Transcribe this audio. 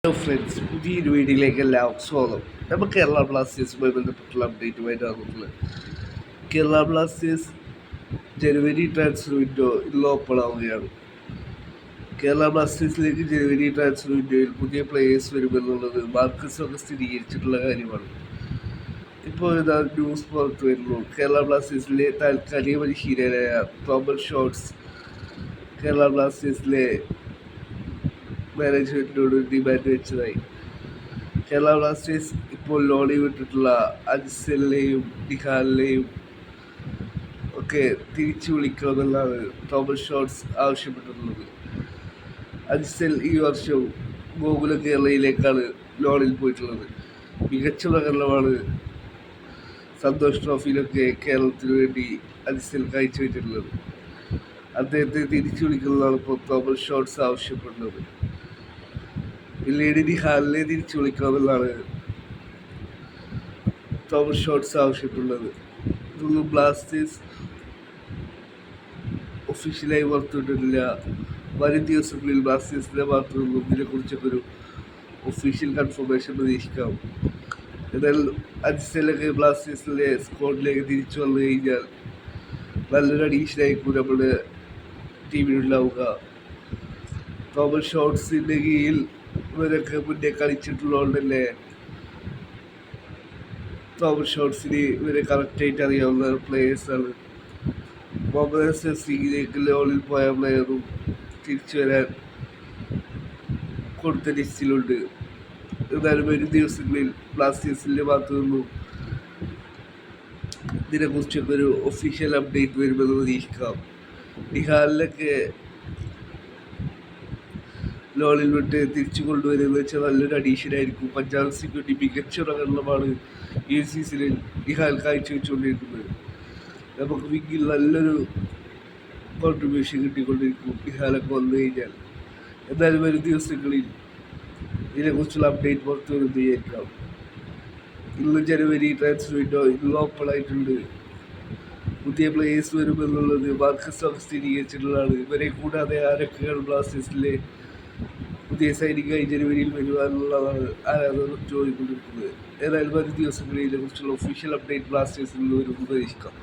Hello friends, പുതിയൊരു വീഡിയോയിലേക്ക് എല്ലാവർക്കും സ്വാഗതം. നമ്മൾ കേരള ബ്ലാസ്റ്റേഴ്സുമായി ബന്ധപ്പെട്ടുള്ള അപ്ഡേറ്റുമായിട്ട് വന്നിട്ടുള്ളത്. കേരള ബ്ലാസ്റ്റേഴ്സ് ജനുവരി ട്രാൻസ്ഫർ വിൻഡോ ഇന്ന് ഓപ്പൺ ആവുകയാണ്. കേരള ബ്ലാസ്റ്റേഴ്സിലേക്ക് ജനുവരി ട്രാൻസ്ഫർ വിൻഡോയിൽ പുതിയ പ്ലേയേഴ്സ് വരുമെന്നുള്ളത് മാർക്കസൊക്കെ സ്ഥിരീകരിച്ചിട്ടുള്ള കാര്യമാണ്. ഇപ്പോൾ ഇതാ ന്യൂസ് പുറത്തു വരുന്നു. കേരള ബ്ലാസ്റ്റേഴ്സിലെ താൽക്കാലിക പരിശീലകനായ തോമസ് ഷോർട്സ് കേരള ബ്ലാസ്റ്റേഴ്സിലെ മാനേജ്മെൻറ്റിനോട് ഡിമാൻഡ് വെച്ചതായി. കേരള ബ്ലാസ്റ്റേഴ്സ് ഇപ്പോൾ ലോണി വിട്ടിട്ടുള്ള അജ്സലിനെയും നിഹാലിനെയും ഒക്കെ തിരിച്ചു വിളിക്കണമെന്നാണ് തോമസ് ഷോർട്സ് ആവശ്യപ്പെട്ടിട്ടുള്ളത്. അജ്സൽ ഈ വർഷം ഗോകുല കേരളയിലേക്കാണ് ലോണിൽ പോയിട്ടുള്ളത്. മികച്ച പ്രകടനമാണ് സന്തോഷ് ട്രോഫിയിലൊക്കെ കേരളത്തിന് വേണ്ടി അജ്സൽ കാഴ്ചവെച്ചിട്ടുള്ളത്. അദ്ദേഹത്തെ തിരിച്ചു വിളിക്കുന്നതാണ് ഇപ്പോൾ തോമസ് ഷോർട്സ് ആവശ്യപ്പെടുന്നത്. പിന്നീട് നിഹാലിനെ തിരിച്ചു വിളിക്കണമെന്നാണ് തോമസ് ഷോർട്സ് ആവശ്യപ്പെട്ടുള്ളത്. ഇതൊന്നും ബ്ലാസ്റ്റേഴ്സ് ഒഫീഷ്യലായി പുറത്തുവിട്ടിട്ടില്ല. വരും ദിവസങ്ങളിൽ ബ്ലാസ്റ്റേഴ്സിൻ്റെ ഭാഗത്തു നിന്നും ഇതിനെക്കുറിച്ചൊക്കെ ഒരു ഒഫീഷ്യൽ കൺഫർമേഷൻ പ്രതീക്ഷിക്കാം. എന്നാൽ അജ്സലൊക്കെ ബ്ലാസ്റ്റേഴ്സിലെ സ്ക്വാഡിലേക്ക് തിരിച്ചു വന്നു കഴിഞ്ഞാൽ നല്ലൊരു അഡീഷനായിരിക്കും നമ്മുടെ ടീമിലുണ്ടാവുക. തോമസ് ഷോർട്സിൻ്റെ കീഴിൽ ഇവരൊക്കെ മുന്നേ കളിച്ചിട്ടുള്ളതുകൊണ്ട് തന്നെ തോമസ് ഷോർട്സിന് ഇവരെ കറക്റ്റായിട്ട് അറിയാവുന്ന പ്ലേയേഴ്സാണ്. മുഹമ്മദ് സീലേക്ക് ലോണിൽ പോയ പ്ലെയറും തിരിച്ചു വരാൻ കൊടുത്ത ലിസ്റ്റിലുണ്ട്. എന്നാലും വരും ദിവസങ്ങളിൽ ബ്ലാസ്റ്റേഴ്സിൻ്റെ ഭാഗത്തു നിന്നും ഇതിനെക്കുറിച്ചൊക്കെ ഒരു ഒഫീഷ്യൽ അപ്ഡേറ്റ് വരുമെന്ന് പ്രതീക്ഷിക്കാം. നിഹാലിനൊക്കെ ലോണിൽ വിട്ട് തിരിച്ചു കൊണ്ടുവരുന്നത് വെച്ചാൽ നല്ലൊരു അഡീഷനായിരിക്കും. പഞ്ചാബ് സെക്യൂരിറ്റി മികച്ച പ്രകടനമാണ് ഈ സീസണിൽ നിഹാൽ കാഴ്ചവെച്ചുകൊണ്ടിരിക്കുന്നത്. നമുക്ക് വിങ്ങിൽ നല്ലൊരു കോൺട്രിബ്യൂഷൻ കിട്ടിക്കൊണ്ടിരിക്കും നിഹാലൊക്കെ വന്നു കഴിഞ്ഞാൽ. എന്നാലും വരും ദിവസങ്ങളിൽ ഇതിനെക്കുറിച്ചുള്ള അപ്ഡേറ്റ് പുറത്തു വരുന്നതായിരിക്കാം. ഇന്ന് ജനുവരി ട്രാൻസ്ഫർ വിൻഡോ ഇന്ന് ഓപ്പൺ ആയിട്ടുണ്ട്. പുതിയ പ്ലേയേഴ്സ് വരുമെന്നുള്ളത് മാർക്കസ് സ്ഥിരീകരിച്ചിട്ടുള്ളതാണ്. ഇവരെ കൂടാതെ ആരൊക്കെയാണ് ബ്ലാസ്റ്റേഴ്സിലെ പുതിയ സൈനികമായി ജനുവരിയിൽ വരുവാനുള്ളതാണ് ആരാധകർ ചോദിക്കൊണ്ടിരിക്കുന്നത്. ഏതായാലും വരും ദിവസങ്ങളിൽ ഇതിനെക്കുറിച്ചുള്ള ഒഫീഷ്യൽ അപ്ഡേറ്റ് ബ്ലാസ്റ്റേഴ്സിൽ നിന്ന് വരുമെന്ന് പ്രതീക്ഷിക്കാം.